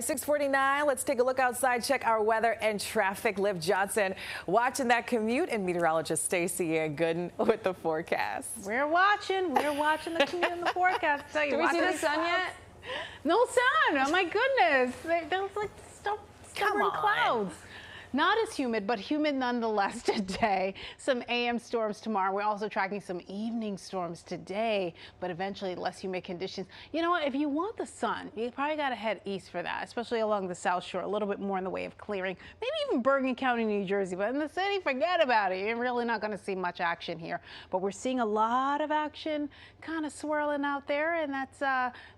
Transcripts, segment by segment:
6:49, let's take a look outside, check our weather and traffic. Liv Johnson watching that commute, and meteorologist Stacey Ann Gooden with the forecast. We're watching the commute and the forecast. So do we see the sun yet? No sun. Oh my goodness. There's like stubborn clouds. Not as humid, but humid nonetheless today. Some AM storms tomorrow. We're also tracking some evening storms today, but eventually less humid conditions. You know what? If you want the sun, you probably got to head east for that, especially along the South Shore. A little bit more in the way of clearing. Maybe even Bergen County, New Jersey. But in the city, forget about it. You're really not going to see much action here. But we're seeing a lot of action kind of swirling out there, and that's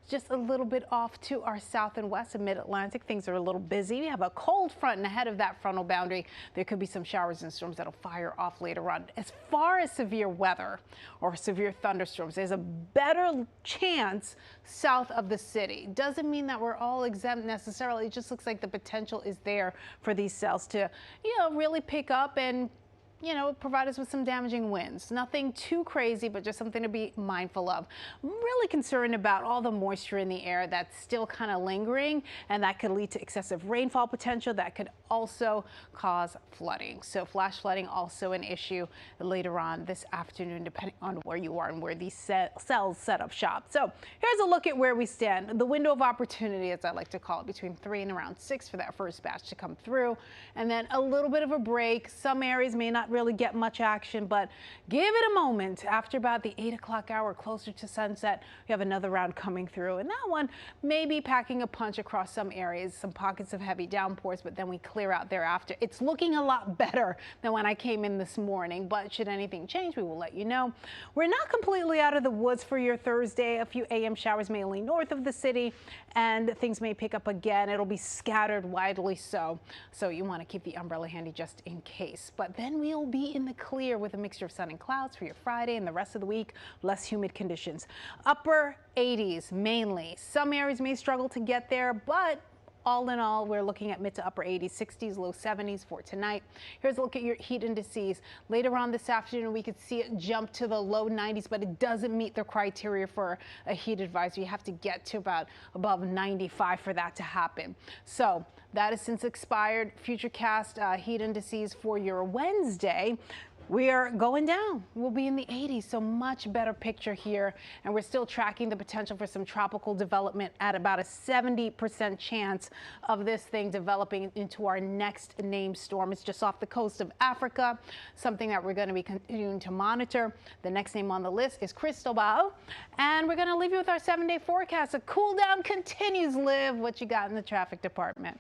just a little bit off to our south and west of mid-Atlantic. Things are a little busy. We have a cold front, and ahead of that frontal boundary, there could be some showers and storms that'll fire off later on. As far as severe weather or severe thunderstorms, there's a better chance south of the city. Doesn't mean that we're all exempt necessarily. It just looks like the potential is there for these cells to, really pick up and provide us with some damaging winds. Nothing too crazy, but just something to be mindful of. I'm really concerned about all the moisture in the air that's still kind of lingering, and that could lead to excessive rainfall potential. That could also cause flooding. So flash flooding also an issue later on this afternoon, depending on where you are and where these cells set up shop. So here's a look at where we stand. The window of opportunity, as I like to call it, between 3 and around 6 for that first batch to come through, and then a little bit of a break. Some areas may not really get much action, but give it a moment. After about the 8 o'clock hour, closer to sunset, we have another round coming through, and that one may be packing a punch across some areas, some pockets of heavy downpours, but then we clear out thereafter. It's looking a lot better than when I came in this morning, but should anything change, we will let you know. We're not completely out of the woods for your Thursday. A few AM showers mainly north of the city, and things may pick up again. It'll be scattered widely so you want to keep the umbrella handy just in case. But then we'll be in the clear with a mixture of sun and clouds for your Friday and the rest of the week. Less humid conditions. Upper 80s mainly. Some areas may struggle to get there, but all in all, we're looking at mid to upper 80s, 60s, low 70s for tonight. Here's a look at your heat indices. Later on this afternoon, we could see it jump to the low 90s, but it doesn't meet the criteria for a heat advisory. You have to get to about above 95 for that to happen. So that is since expired. Futurecast heat indices for your Wednesday. We are going down. We'll be in the 80s, so much better picture here. And we're still tracking the potential for some tropical development at about a 70% chance of this thing developing into our next named storm. It's just off the coast of Africa, something that we're going to be continuing to monitor. The next name on the list is Cristobal. And we're going to leave you with our 7-day forecast. A cool down continues. Liv, what you got in the traffic department?